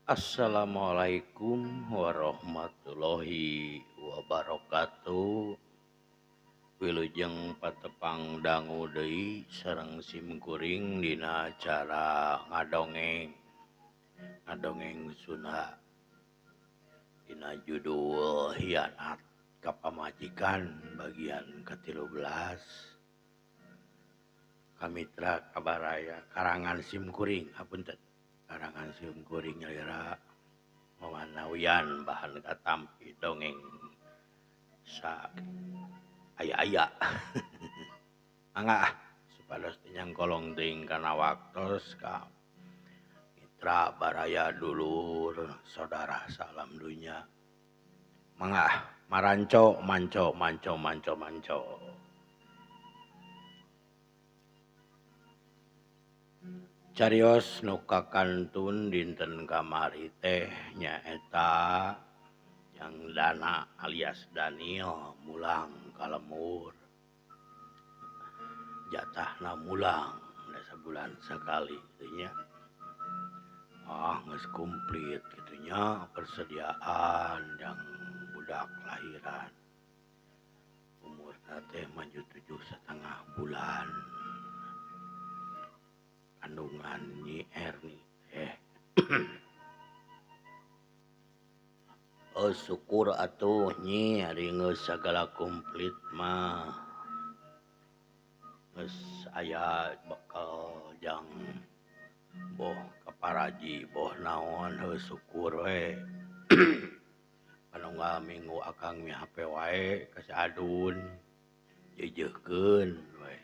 Assalamualaikum warahmatullahi wabarakatuh. Wilujeng patepang dangu deui sareng simkuring dina acara ngadongeng. Ngadongeng Sunda dina judul Hianat Kapamajikan bagian ke-13. Kamitra Kabaraya karangan simkuring hapunten. Karangan simkuring nyalira mawanawian bahan katampi dongeng sa aya-aya. Mangga supados tinyang kolong teuing kana waktos ka mitra baraya dulur saudara salam dunya. Mangga maranco manco. Carios nu kakantun dinten kamari teh nyaeta Yang Dana alias Daniel mulang kalemur. Jatahna mulang da sabulan sakali gitu nya. Geus komplit gitu nya persediaan yang budak lahiran. Umurna teh maju 7,5 bulan. Kandungan Nyi Erni Oh syukur atuh Nyi ari geus sagala komplit mah. Geus aya bekal jang boh kaparaji boh naon heuh syukur we. Panunggal minggu akang mi hape wae ka si Adun jeujeuhkeun we.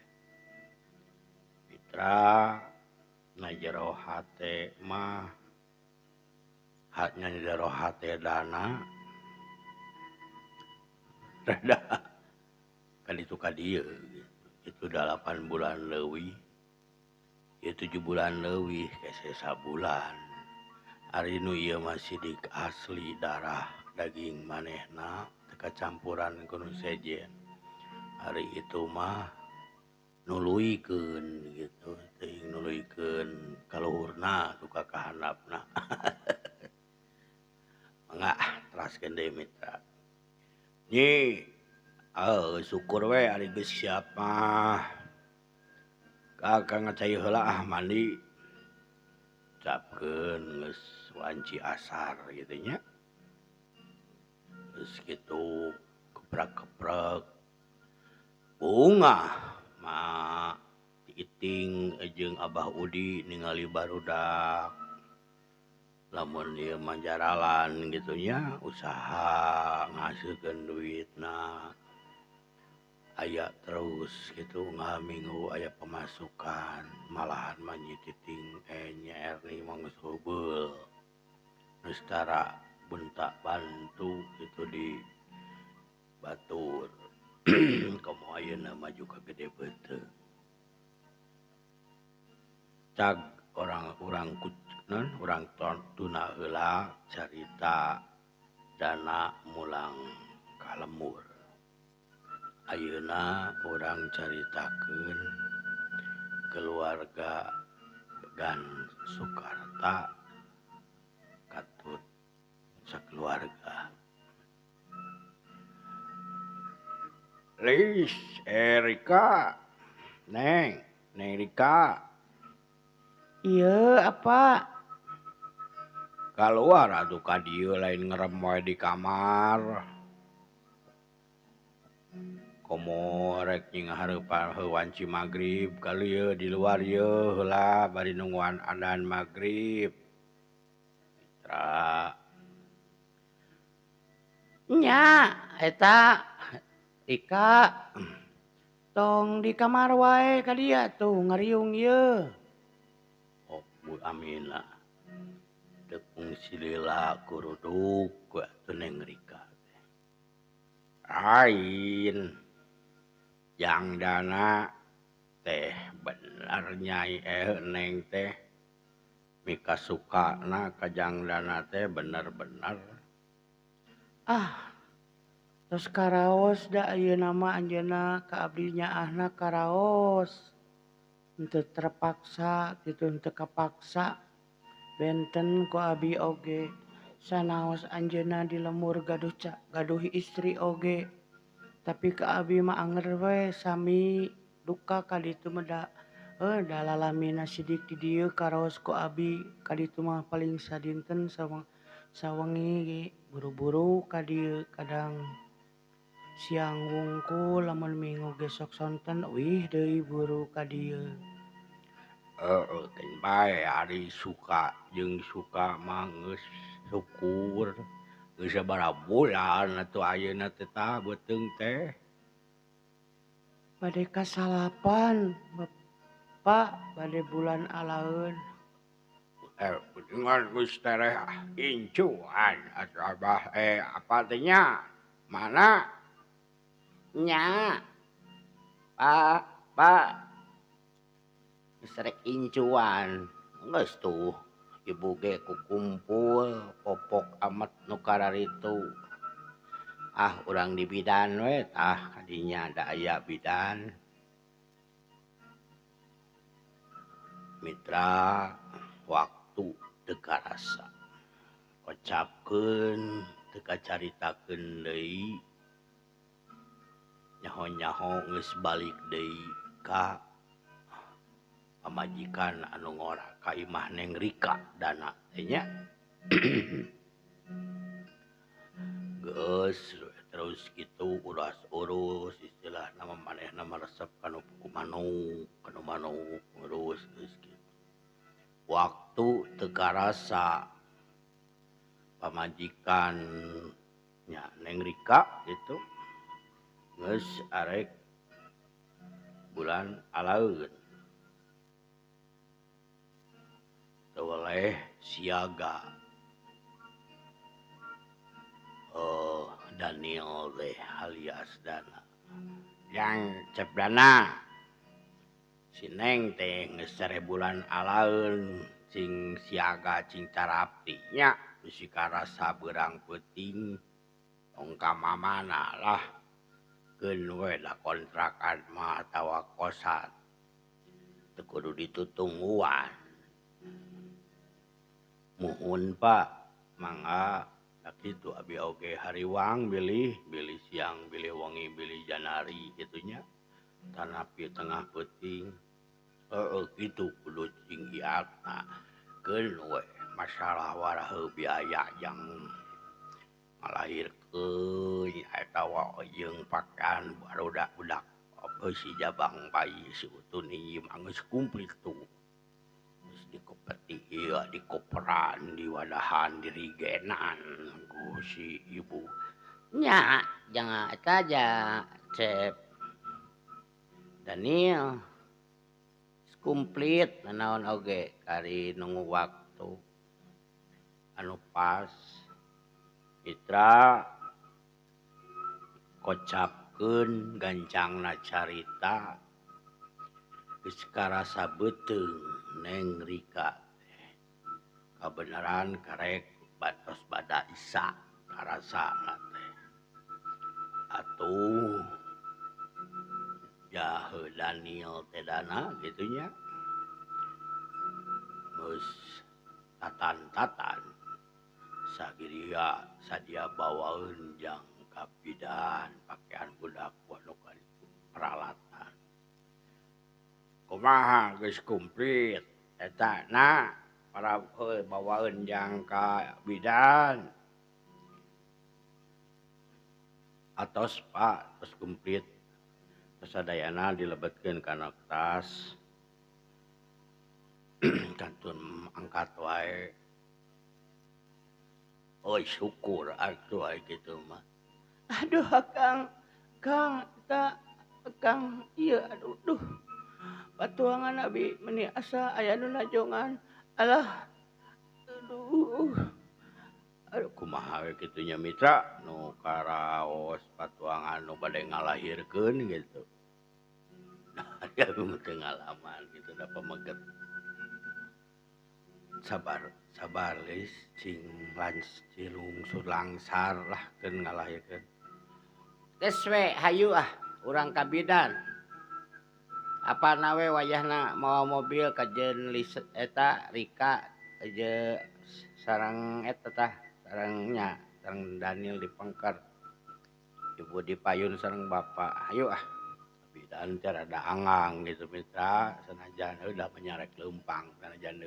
Mitra na jero hate mah hatnya di jero hate Dana rada kaditu kadieu gitu. Itu 8 bulan leuwih. Ya 7 bulan leuwih kese sabulan. Ari nu ieu masih di asli darah daging manehna teu kacampuran ku nu sejen. Hari itu mah nuluykeun gitu, teuing nuluykeun kaluhurna duka kahandapna. Mangga teraskeun deui mitra. Nyi syukur we ari geus siap mah. Kakang ngacai heula mandi. Capkeun geus wanci asar gitu nya. Geus kitu keprek-keprek bunga ma Iting jeung Abah Udi ningali barudak lamun ieu manjaralan gitu nya usaha ngahasilkeun duitna aya terus gitu ngaminggu aya pemasukan malahan mah Nyi Titing Nyi Erni mah geus heubeul geus tara bentak bantu gitu di batur. Komo ayeuna maju ka gede beuteuh. Cag urang tuna heula carita Dana mulang kalemur. Ayeuna urang caritakeun keluarga Began Sukarta katut sakeluarga. Lis Erika Neng Rika. Ieu apa? Kaluar atuh ka dieu lain ngerem wae di kamar. Komo rek nying hareupan heuh wanci magrib kali ieu di luar ieu heula bari nungguan adzan magrib. Mitra. Nya eta Rika tong di kamar wae ka dia tuh ngariung ieu. Oh Bu Amina. Tepung silila kuruduk atuh Neng Rika. Lain. Yang Dana teh bener Nyai Neng teh mika sukana ka Jang Dana teh bener-bener. Tos karaos da ayeuna mah anjeunna ka abdi nyaahna karaos. Henteu terpaksa gitu henteu kapaksa. Benten ku abi oge sanaos anjeunna di lemur gaduh istri oge. Tapi ka abi mah anger we sami duka ka ditu mah da lalamina sidik di dieu karaos ku abi ka ditu mah paling sadinten sawengi ge buru-buru ka dieu kadang siang wungkul lamun minggu ge sok sonten wih deui buru ka dieu. Teu bae ari suka jeung suka mah geus syukur geus sabaraha bulan atuh ayeuna teh tah beuteung teh. Bade kasalapan Bapak bade bulan alaeun. Dengan geus tereh incuan atuh Abah apa teh nya? Mana? Nya. Pak. Geus rek incuan. Geus tuh ibu ge kukumpul popok amat nu kararitu. Urang di bidan we tah kadinya da aya bidan. Mitra waktu teu karasa. Kocapkeun teu kacaritakeun deui. Nyaho-nyaho geus balik deui ka pamajikan anu ngora ka imah Neng Rika dana teh nya. Geus terus kitu uras-urus istilahna mah manehna maresep kanu manuk urus geus kitu. Waktu teu karasa pamajikan nya Neng Rika gitu geus arek bulan alaeun. Teu weleh siaga. Daniel teh alias Dana. Yang cep Dana. Si Neng teh geus bulan alaeun cing siaga cing carapti nya bisi karasa beurang peuting tong ka mamana lah. Keun we da kontrakan mah atawa kosan. Teu kudu ditutungguan. Muhun Pak, mangga da kitu abi oge hariwang bilih siang, bilih wengi, bilih janari kitu nya. Tanapi tengah peuting. Kitu kudu cing iatna. Keun we masalah waraheu biaya yang ngalahirkeun eta jeung pakean barudak-budak beusi jabang bayi siutun ieu mah geus kumplit tuh. Geus dikopeti ieu dikoperan, diwadahan, dirigenan ku si ibu. Nya jangan eta aja cep Daniel. Kumplit nanaon oge kari nunggu waktu anu pas. Mitra kocapkeun gancangna carita geus karasa beuteung Neng Rika teh. Kabeneran karek tos bada Isa karasana teh. Atuh jahe Daniel teh Dana gitu nya. Geus tatan-tatan sadia bawaeun jang ka bidan pakean budak nu kaditu peralatan. Kumaha geus kumplit eta na para bawaeun jang ka bidan. Atos Pak, tos kumplit. Sadayana dilebetkeun kana tas. Kantun angkat wae. Syukur atuh aya kitu mah. Aduh Kang ieu aduh. Patuangan abi meni asa aya nu najongan. Alah. Aduh kumaha we kitu nya Mitra nu karaos patuangan nu bade ngalahirkeun gitu. Aya teu ngalaman gitu da pameget. Sabar geus cing lungsur langsar lah keun ngalahirkeun. Geus we hayu urang ka bidan. Apana we wayahna mawa mobil ka jeun eta Rika aja sarang eta tah sarangnya sarang Daniel dipengker ibu dipayun sareng bapak ayo bidan teh rada angang gitu mitra sanajan udah menyarek leumpang sanajan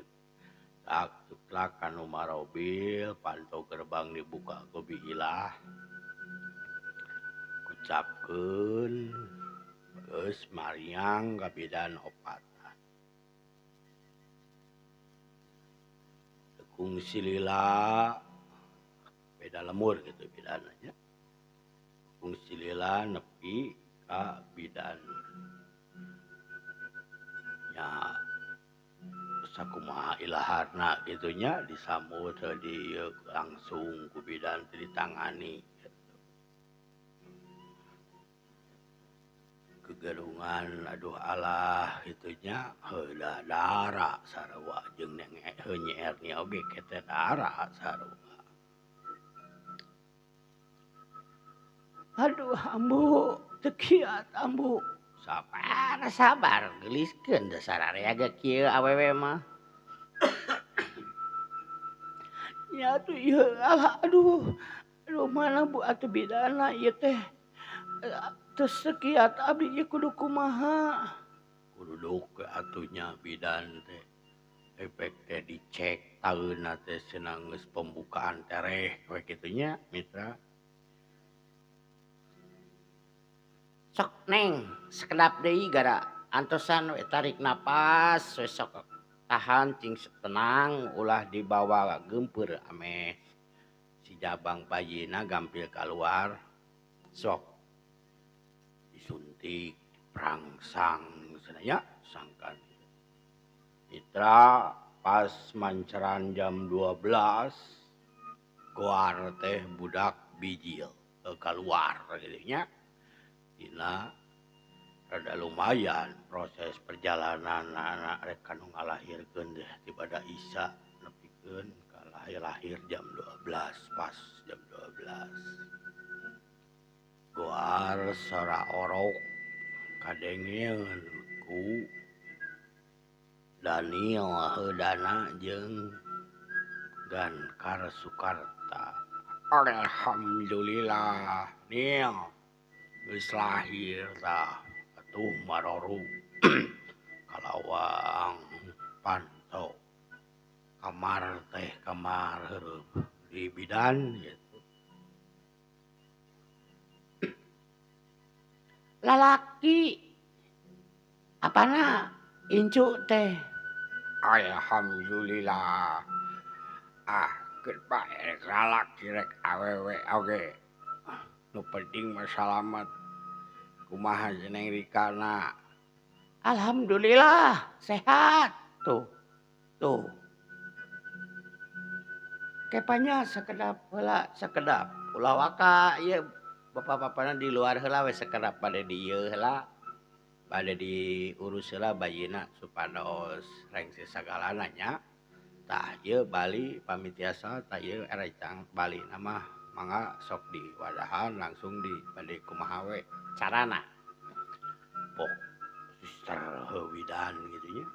tak tuklak kanu marobil pantau gerbang dibuka ku biilah ucapkeun geus mariang ka bidan opatan kungsi lila beda lemur gitu bidananya kungsi lila nepi ka bidan nya sakumaha ilaharna gitunya disambut di langsung ku bidan teu ditangani kegerungan aduh alah gitunya heulah dara sarua jeung nyer nya oge kete dara sarua Aduh ambu teu kiat ambu. sabar geliskeun da sararea ge kieu awewe mah Ya atuh ieu alah aduh mana bu atuh bidana ieu teh teu sakiat abdi ieu kudu kumaha. kudu atunya bidan teh efek teh dicek taeuna teh cenah geus pembukaan tereh we kitunya mitra sok neng sekedap deui gara antosan we tarik napas we sok tahan cing tenang ulah dibawa gempeur ame si jabang bayina gampil keluar sok disuntik perangsang cenanya sangkan mitra pas manceran jam 12 goar teh budak bijil keluar gitu nya dina rada lumayan proses perjalanan anak rek kanu ngalahirkeun deh di pada Isa nepikeun ka lahir jam 12 pas jam 12 goar sora orok kadengeun ku Daniel heudana jeung Gankar Sukarta alhamdulillah Nil geus lahir tah atuh maroru kalawang pantau kamar teh kamar heureub di bidan gitu Lalaki apana incu teh alhamdulillah keur bae rek lalaki rek awewe oge nu penting mah salamet kumaha jeneng Rikana alhamdulillah sehat tuh kepanya sekedap heula sekedap ulah waka ieu bapa-bapana di luar heula we sekedap bade di ieu heula bade diurus heula bayina supados rengse sagalana nya tah ieu bali pamitiasa tah ieu erecang bali mah mangga sok di wadahan langsung di bade kumaha we carana pok suster heuwidan gitu nya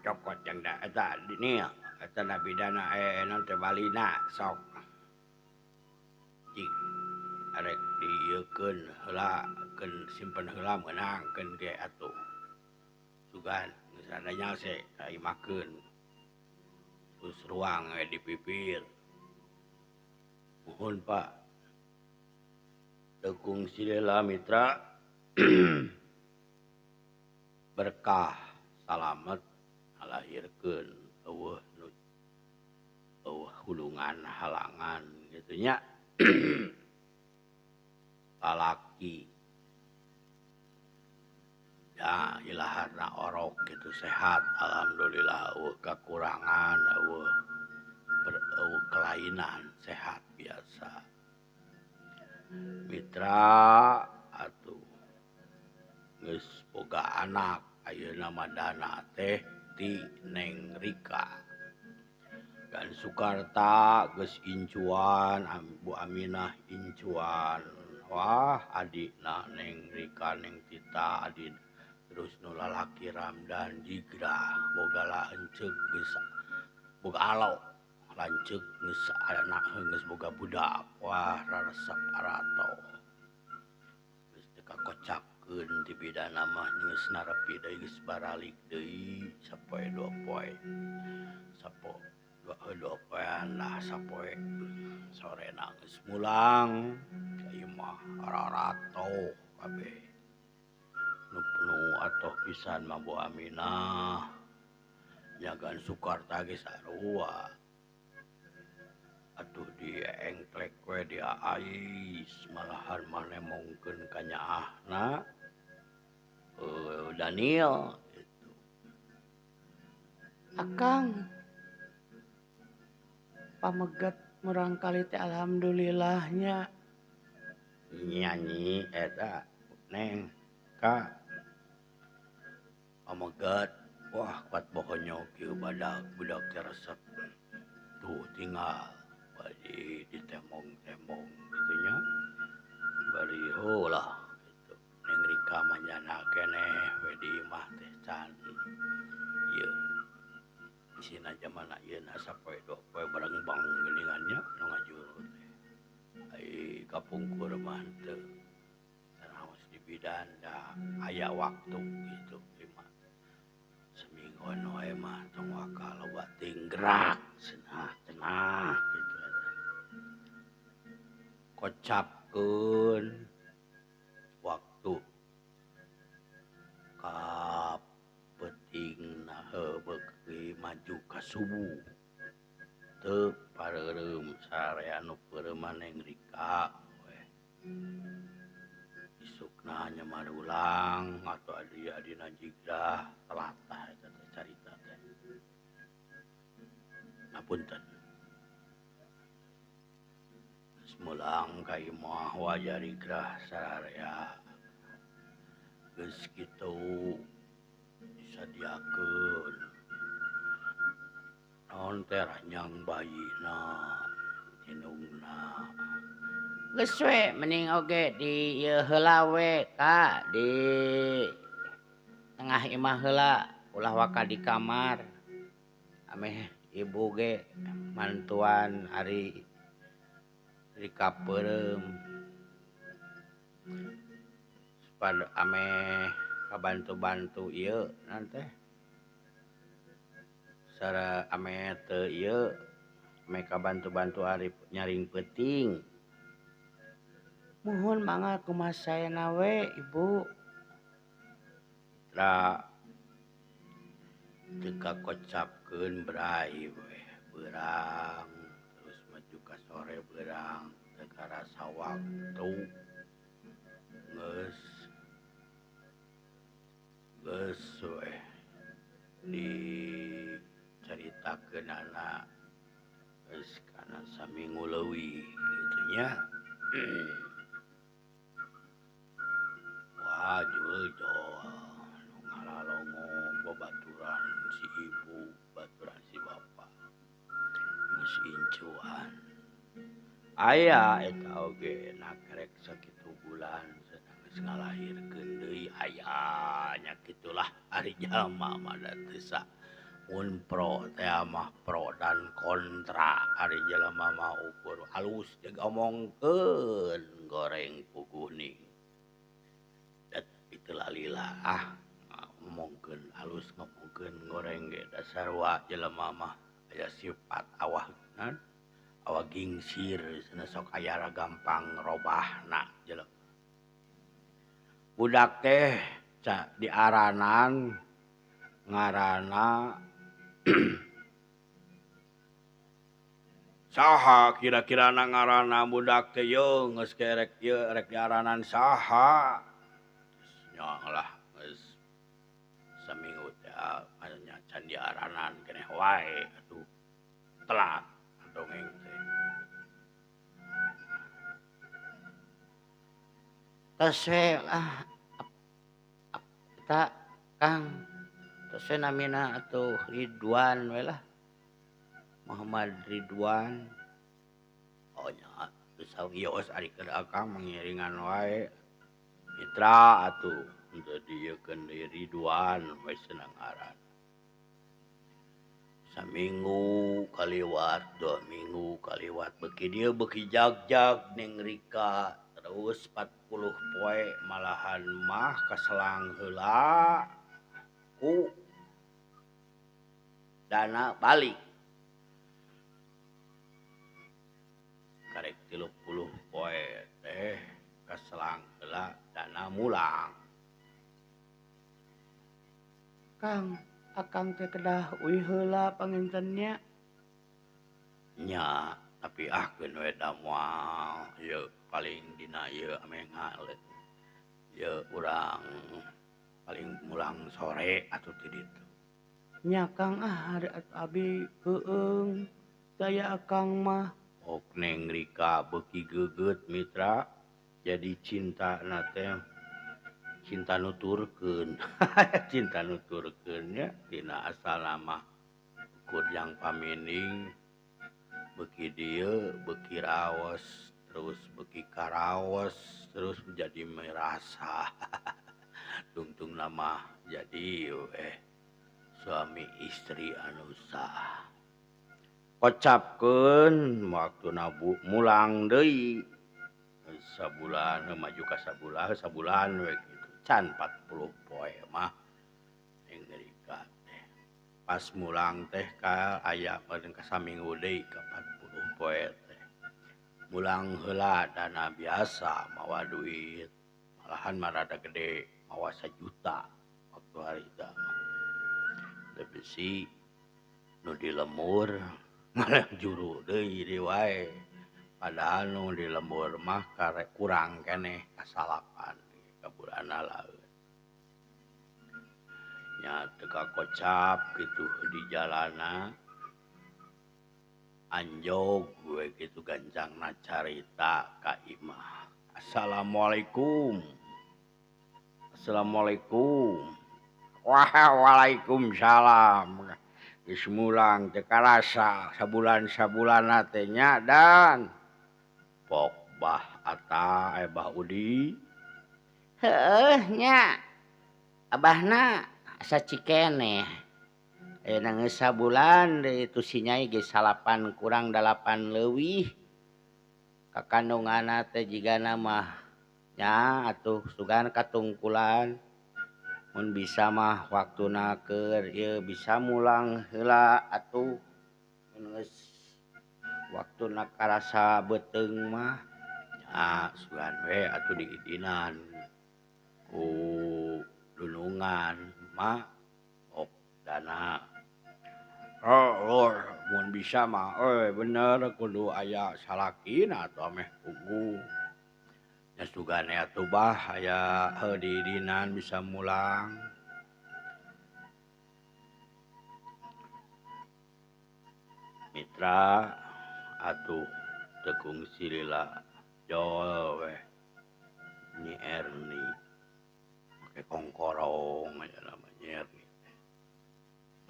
cokot yang da eta ini eta nabidana non teh balina sok cing arek dieukeun heula keun simpen heula meunang keun ge atuh sugan geus ada nyase kaimakeun terus ruang we dipipir mohon Pak Dekung Silela Mitra berkah salamet ngalahirkeun eueuh nu eueuh hulungan halangan gitu nya lalaki ya ilaharna orok gitu sehat alhamdulillah eueuh kekurangan eueuh kelainan sehat biasa Mitra atuh geus boga anak ayeuna madana teh ti Neng Rika dan Sukarta geus incuan Bu Aminah incuan wah adikna Neng Rika Neng Tita adi terus nu lalaki Ramdan jigrah boga lanceuk geus boga alo lanceuk geus anak geus boga budak wah raresep arato geus teu kakocapkeun ti bidana mah geus narepi deui geus baralik deui sapoe dua poe sapo dua poean lah sapoe sorena geus mulang ieu mah ararato kabeh nu atoh pisan mah Bu Aminah nyagaan Sukarta ge sarua atuh di engklek we di ais malahan maneh mongkeun ka nyaahna Daniel gitu. Akang pamegat murang kali teh alhamdulillahnya Nyanyi eta Neng ka pamegat wah kuat bohonyo kieu badak budak teh resep tuh tinggal bari ditemong-temong gitu nya bari heulah gitu Neng Rika manjana keneh we di imah teh can ieu isina zaman ayeuna sapoe dua poe barengbang geuningannya nu ngajuru teh ai kapungkur mah teu taraos di bidan da aya waktu gitu imah semingguan wae mah tong waka loba tinggerak cenah gitu eta kocapkeun waktu ka peutingna beuki maju ka subuh teu pareureum sarea nu peureum Neng Rika we isukna nyamar ulang atuh adina jigrah telatah eta teh carita teh ngapunten geus mulang ka imah wajah rigrah sararea geus kitu disadiakeun naon teh ranjang bayina indungna geus we mending oge di ieu heula we ka di tengah imah heula ulah waka di kamar ameh ibu ge mantuan ari Rika peureum supaya ameh kabantu-bantu ieu naon teh sara ame teu ieu ame kabantu-bantu ari nyaring peuting muhun mangga kumaha saena we ibu da teu kakocapkeun brai we beurang terus maju ka sore beurang teu karasa waktu geus we dicaritakeunana geus kana saminggu leuwih kitu nya wah juldo nu ngalalongok babaturan si ibu baturan si bapa geus incuan aya eta oge nakrek sakitu bulan cenah geus ngalahirkeun deui aya nya kitulah ari jalma mah da teu sa mun pro teh mah pro dan kontra ari jelema mah ukur halus jeung omongkeun goreng puguhning dat itu lalilah ngomongkeun halus ngomongkeun goreng ge dasar wa jelema mah aya sifat awah gingsir cenah sok aya gampang robahna jelema budak teh diaranan ngaranna saha kira-kirana ngaranna budak teh yeuh geus kerek ieu rek diaranan saha nya lah geus saminggu teh nya can diaranan keneh wae atuh telat dongeng teh tos we eta Kang tos we namina atuh Ridwan we lah Muhammad Ridwan oh nya geus sawios ari keur akang mengiringan wae mitra atuh untuk diekeun deui Ridwan we senang ngaran. Saminggu kaliwat 2 minggu kaliwat beki dia beki jagjag Neng Rika terus 40 poe malahan mah kaselang heula ku dana balik karek 30 poe teh kaselang heula dana mulang. Kang, akang teh kedah uih heula pangintennya. Nya tapi keun we da moal ieu paling dina ieu ame ngale ieu urang paling mulang sore atuh ti ditu. Nya Kang hari atuh abi heueung. Daya akang mah Ok Neng Rika beuki geugeut mitra jadi cinta na teh cinta nuturkeun cinta nuturkeun nya tina asalna mah ukur yang pamining beuki dieu beuki raos terus beuki karaos terus menjadi merasa tungtung nama jadi suami istri anu sah. Kocapkeun waktu nabu mulang deui sabulan maju ka sabulan we kitu can 40 poe mah Neng Rika teh pas mulang teh ka aya paling ka saminggu deui ka 40 poe teh mulang heula dana biasa mawa duit malahan mah rada gede mawa 1 juta waktu harita mah teu bisi nu di lemur malah juru deui di wae padahal nu di lembur mah karek kurang keneh kasalapan ka bulana laeun nya teu kakocap kitu di jalana anjog we kitu gancangna carita ka imah. Assalamualaikum. Assalamualaikum. Waalaikumsalam. Geus mulang teu karasa sabulan-sabulanna teh nya dan pok bah Ata bah Udi. heueuh nya. Abahna asa cikeneh. Ayeuna geus sabulan deui tu si Nyai ge 8 kurang 8 leuwih. Kakandunganna teh jigana mah nya atuh sugan katungkulan. Mun bisa mah waktuna keur ieu bisa mulang heula atuh mun geus waktuna karasa beuteung mah nya sugan we atuh diidinan ku dunungan mah op dana mun bisa mah bener kudu aya salakina atuh ameh puguh nya sugan atuh bah aya diidinan bisa mulang. Mitra atuh teu kungsi lila jol we Nyi Erni make kongkorong aya nama Nyi Erni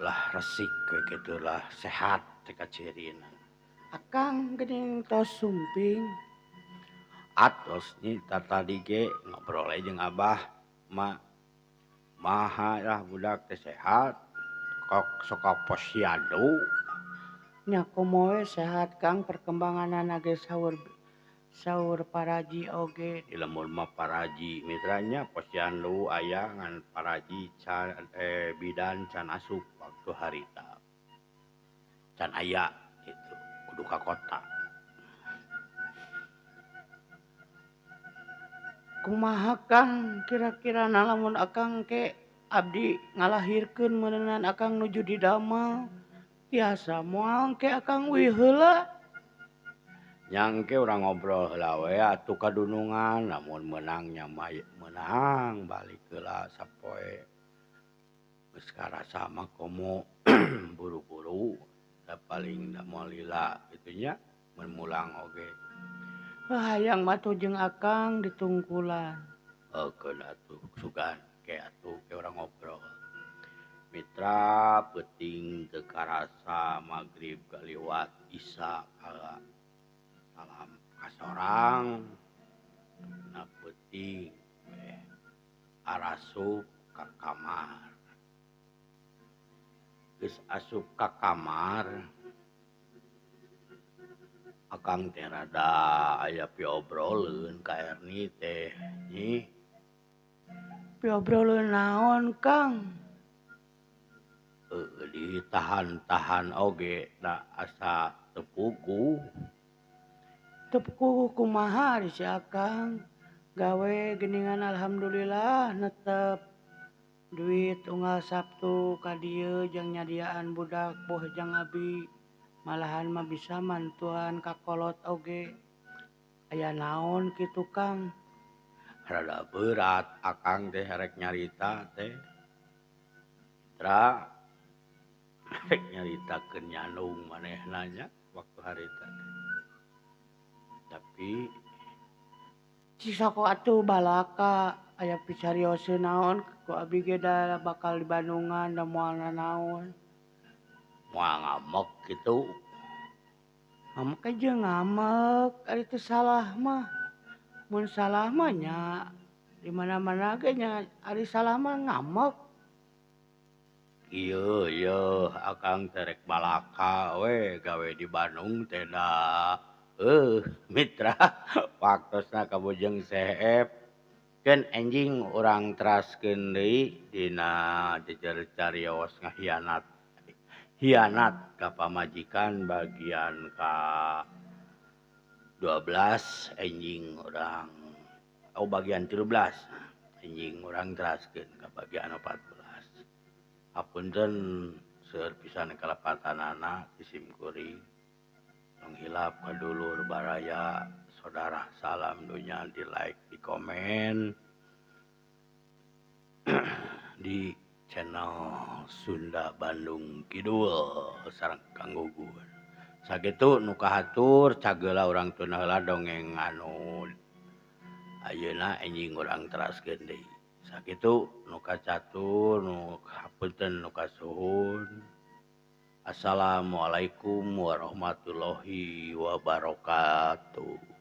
lah resik we kitu lah sehat teh kacirina. Akang geuning tos sumping. Atos nyi tadi ge ngobrol jeung Abah mak maha lah budak teh sehat kok sok posyandu. Nya kumaha we sehat Kang perkembanganna ge saur paraji oge. Di lemur mah paraji mitranya posyandu aya ngan paraji can bidan can asup waktu harita. Can aya gitu kudu ka kota. Kumaha Kang kira-kira lamun akang ke abdi ngalahirkeun meuneunan akang nuju didamel tiasa moal ke akang wih heula. Nyangke urang ngobrol heula we atuh kadunungan lamun meunang nya mah meunang balik heula sapoe. Geus karasa mah komo buru-buru da paling da moal lila kitu nya mun mulang oge. Hayang matuh jeung akang ditungkulan. Keun atuh sugan ke atuh ke urang ngobrol. Mitra peuting teu karasa magrib kaliwat isya kala salam kasorang na peuting arasup ka kamar. Geus asup ka kamar, akang teh rada aya piobrolkeun ka Erni teh nyi. Piobroleun naon Kang? Ditahan-tahan oge da asa teu puguh. Teu puguh kumaha ari si Akang? Gawe geuningan alhamdulillah netep duit unggal Sabtu ka dieu jeung nyadiaan budak boh jang abi. Malahan mah bisa mantuan kakolot oge. Aya naon kitu Kang? Rada berat akang teh rek nyarita teh. Mitra rek nyaritakeun nyandung manehna nya waktu harita teh. Tapi Sok atuh balaka aya picarioseun naon ku abi ge da bakal di Bandungan da moal nanaon. moal ngamek kitu. Ngamek aja ngamek, ari teu salah mah. Mun salah mah nya di mana-mana ge nya ari salah mah ngamek. Ieu akang teh rek balaka we gawe di Bandung teh da mitra waktosna kabujeng Seep keun enjing urang teraskeun deui dina jejer carios ngahianat ka pamajikan bagian ka 12 enjing urang bagian 13 enjing urang teraskeun ka bagian 14. Hapunten seueur pisan kalepatanana ti simkuring nu hilap ka dulur baraya saudara salam dunya di like di komen di channel Sunda Bandung Kidul sareng Kang Gugun. Sakitu nu kahatur cageula urang teu heula dongeng anu ayeuna enjing urang teraskeun deui. Sakitu nu kacatur nu hapunten nu kasuhun. Assalamualaikum warahmatullahi wabarakatuh.